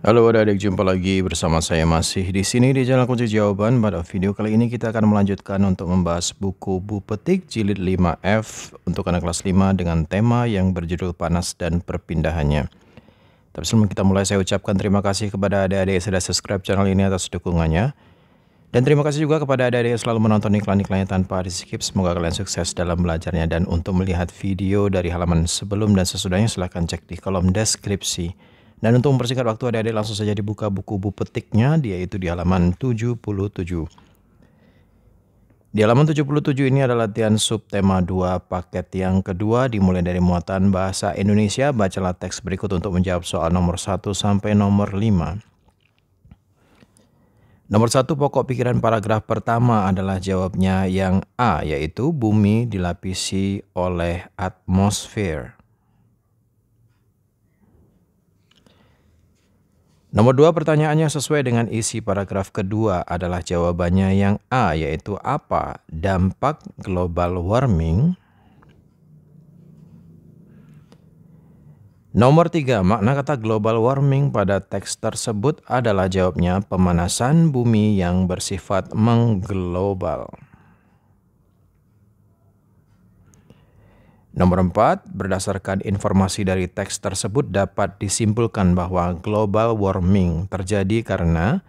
Halo adik-adik, jumpa lagi bersama saya masih di sini di Jalan Kunci Jawaban. Pada video kali ini kita akan melanjutkan untuk membahas buku Bu Petik jilid 5F untuk anak kelas 5 dengan tema yang berjudul Panas dan Perpindahannya. Tapi sebelum kita mulai, saya ucapkan terima kasih kepada adik-adik yang sudah subscribe channel ini atas dukungannya. Dan terima kasih juga kepada adik-adik yang selalu menonton iklan-iklannya tanpa di-skip. Semoga kalian sukses dalam belajarnya. Dan untuk melihat video dari halaman sebelum dan sesudahnya, silahkan cek di kolom deskripsi. Dan untuk mempersingkat waktu, adik-adik langsung saja dibuka buku Bu Petiknya, yaitu di halaman 77. Di halaman 77 ini adalah latihan subtema 2 paket yang kedua, dimulai dari muatan bahasa Indonesia. Bacalah teks berikut untuk menjawab soal nomor 1 sampai nomor 5. Nomor 1, pokok pikiran paragraf pertama adalah jawabnya yang A, yaitu bumi dilapisi oleh atmosfer. Nomor 2, pertanyaannya sesuai dengan isi paragraf kedua adalah jawabannya yang A, yaitu apa dampak global warming? Nomor 3, makna kata global warming pada teks tersebut adalah jawabnya pemanasan bumi yang bersifat mengglobal. Nomor 4, berdasarkan informasi dari teks tersebut dapat disimpulkan bahwa global warming terjadi karena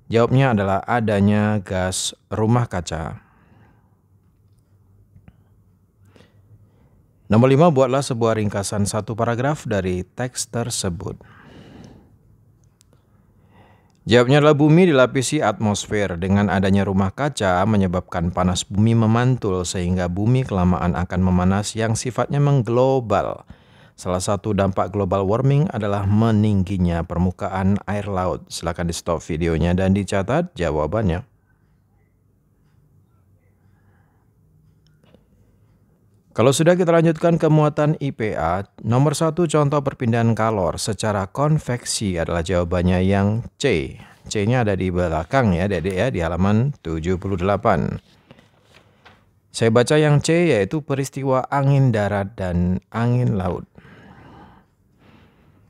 jawabnya adalah adanya gas rumah kaca. Nomor 5, buatlah sebuah ringkasan satu paragraf dari teks tersebut. Jawabnya adalah bumi dilapisi atmosfer. Dengan adanya rumah kaca menyebabkan panas bumi memantul sehingga bumi kelamaan akan memanas yang sifatnya mengglobal. Salah satu dampak global warming adalah meningginya permukaan air laut. Silakan di stop videonya dan dicatat jawabannya. Kalau sudah, kita lanjutkan ke muatan IPA. Nomor 1, contoh perpindahan kalor secara konveksi adalah jawabannya yang C. C-nya ada di belakang ya, Dek ya, di halaman 78. Saya baca yang C, yaitu peristiwa angin darat dan angin laut.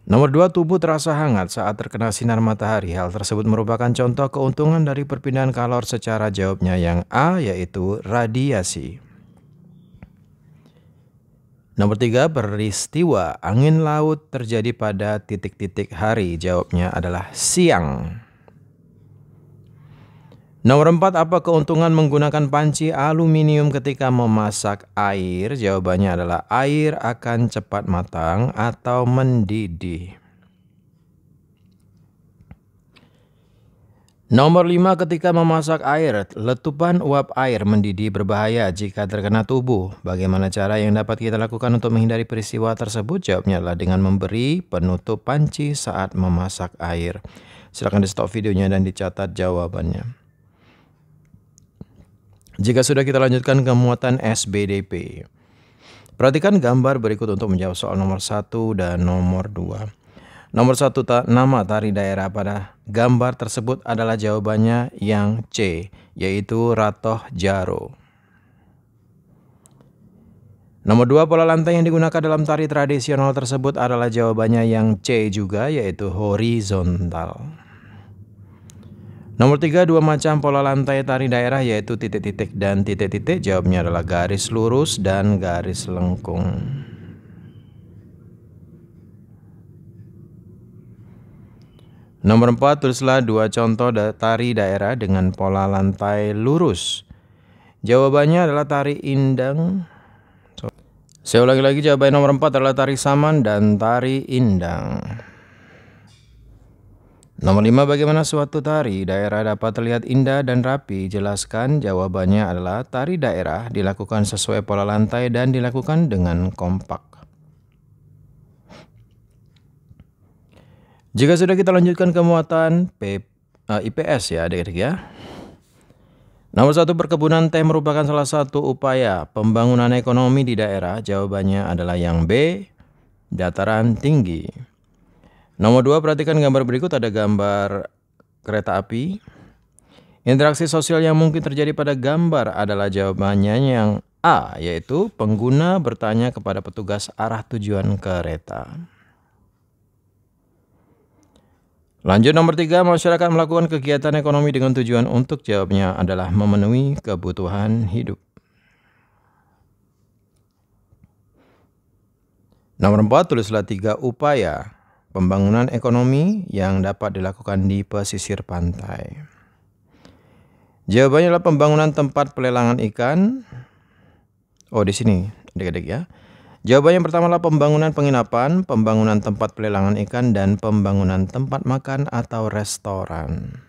Nomor 2, tubuh terasa hangat saat terkena sinar matahari. Hal tersebut merupakan contoh keuntungan dari perpindahan kalor secara jawabnya yang A, yaitu radiasi. Nomor 3, peristiwa angin laut terjadi pada titik-titik hari. Jawabnya adalah siang. Nomor 4, apa keuntungan menggunakan panci aluminium ketika memasak air? Jawabannya adalah air akan cepat matang atau mendidih. Nomor 5, ketika memasak air, letupan uap air mendidih berbahaya jika terkena tubuh. Bagaimana cara yang dapat kita lakukan untuk menghindari peristiwa tersebut? Jawabnya adalah dengan memberi penutup panci saat memasak air. Silakan di stop videonya dan dicatat jawabannya. Jika sudah, kita lanjutkan ke muatan SBDP. Perhatikan gambar berikut untuk menjawab soal nomor 1 dan nomor 2. Nomor 1, nama tari daerah pada gambar tersebut adalah jawabannya yang C, yaitu Ratoh Jaro. Nomor 2, pola lantai yang digunakan dalam tari tradisional tersebut adalah jawabannya yang C juga, yaitu horizontal. Nomor 3, dua macam pola lantai tari daerah yaitu titik-titik dan titik-titik. Jawabnya adalah garis lurus dan garis lengkung. Nomor 4, tulislah dua contoh tari daerah dengan pola lantai lurus. Jawabannya adalah tari indang. Saya ulangi lagi, jawaban nomor 4 adalah tari saman dan tari indang. Nomor 5, bagaimana suatu tari daerah dapat terlihat indah dan rapi? Jelaskan. Jawabannya adalah tari daerah dilakukan sesuai pola lantai dan dilakukan dengan kompak. Jika sudah, kita lanjutkan ke muatan IPS ya adik-adik ya. Nomor 1, perkebunan teh merupakan salah satu upaya pembangunan ekonomi di daerah. Jawabannya adalah yang B, dataran tinggi. Nomor 2, perhatikan gambar berikut, ada gambar kereta api. Interaksi sosial yang mungkin terjadi pada gambar adalah jawabannya yang A, yaitu pengguna bertanya kepada petugas arah tujuan kereta. Lanjut nomor 3, masyarakat melakukan kegiatan ekonomi dengan tujuan untuk, jawabnya adalah memenuhi kebutuhan hidup. Nomor 4, tulislah 3 upaya pembangunan ekonomi yang dapat dilakukan di pesisir pantai. Jawabannya adalah pembangunan tempat pelelangan ikan. Oh, di sini adik-adik ya. Jawabannya yang pertama adalah pembangunan penginapan, pembangunan tempat pelelangan ikan, dan pembangunan tempat makan atau restoran.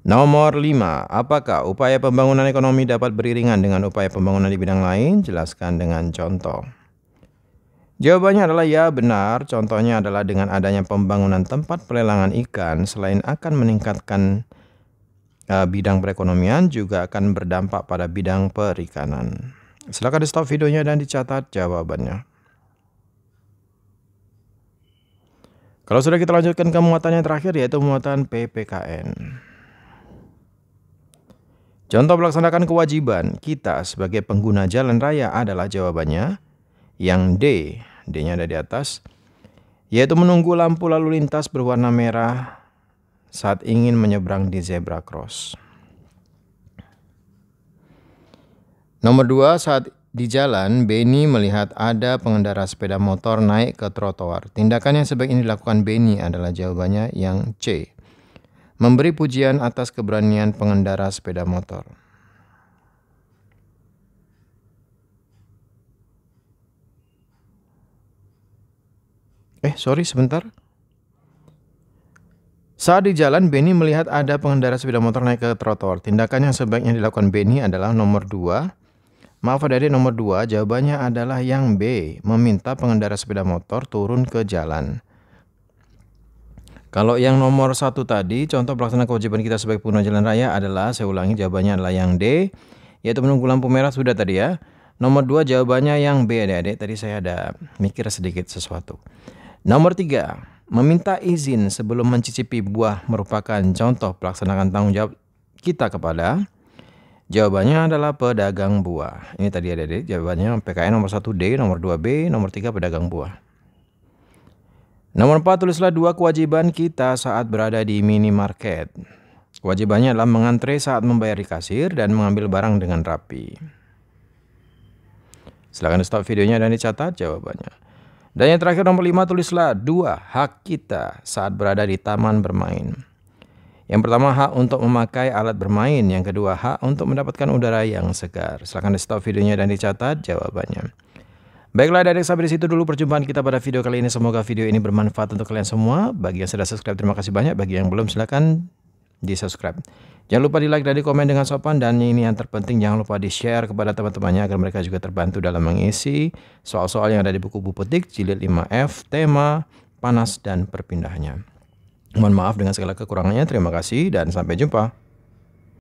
Nomor 5. Apakah upaya pembangunan ekonomi dapat beriringan dengan upaya pembangunan di bidang lain? Jelaskan dengan contoh. Jawabannya adalah ya, benar. Contohnya adalah dengan adanya pembangunan tempat pelelangan ikan, selain akan meningkatkan bidang perekonomian, juga akan berdampak pada bidang perikanan. Silakan di stop videonya dan dicatat jawabannya. Kalau sudah, kita lanjutkan ke muatan yang terakhir, yaitu muatan PPKN. Contoh melaksanakan kewajiban kita sebagai pengguna jalan raya adalah, jawabannya yang D. D-nya ada di atas, yaitu menunggu lampu lalu lintas berwarna merah saat ingin menyeberang di zebra cross. Nomor 2, saat di jalan, Beni melihat ada pengendara sepeda motor naik ke trotoar. Tindakan yang sebaiknya dilakukan Beni adalah, jawabannya yang C. Memberi pujian atas keberanian pengendara sepeda motor. Sebentar. Saat di jalan, Beni melihat ada pengendara sepeda motor naik ke trotoar. Tindakan yang sebaiknya dilakukan Beni adalah nomor 2. Maaf adik-adik, nomor 2, jawabannya adalah yang B. Meminta pengendara sepeda motor turun ke jalan. Kalau yang nomor 1 tadi, contoh pelaksanaan kewajiban kita sebagai pengguna jalan raya adalah, saya ulangi, jawabannya adalah yang D, yaitu menunggu lampu merah, sudah tadi ya. Nomor 2, jawabannya yang B adik-adik. Tadi saya ada mikir sedikit sesuatu. Nomor 3, meminta izin sebelum mencicipi buah merupakan contoh pelaksanaan tanggung jawab kita kepada, jawabannya adalah pedagang buah. Ini tadi adik-adik, jawabannya PKN nomor 1 D, nomor 2 B, nomor 3 pedagang buah. Nomor 4, tulislah 2 kewajiban kita saat berada di minimarket. Kewajibannya adalah mengantre saat membayar di kasir dan mengambil barang dengan rapi. Silakan stop videonya dan dicatat jawabannya. Dan yang terakhir nomor 5, tulislah 2 hak kita saat berada di taman bermain. Yang pertama, hak untuk memakai alat bermain. Yang kedua, hak untuk mendapatkan udara yang segar. Silakan di stop videonya dan dicatat jawabannya. Baiklah adik-adik, sampai di situ dulu perjumpaan kita pada video kali ini. Semoga video ini bermanfaat untuk kalian semua. Bagi yang sudah subscribe, terima kasih banyak. Bagi yang belum, silakan di subscribe. Jangan lupa di like dan di komen dengan sopan. Dan ini yang terpenting, jangan lupa di share kepada teman-temannya agar mereka juga terbantu dalam mengisi soal-soal yang ada di buku Bupetik Jilid 5F, tema panas dan perpindahannya. Mohon maaf dengan segala kekurangannya. Terima kasih dan sampai jumpa.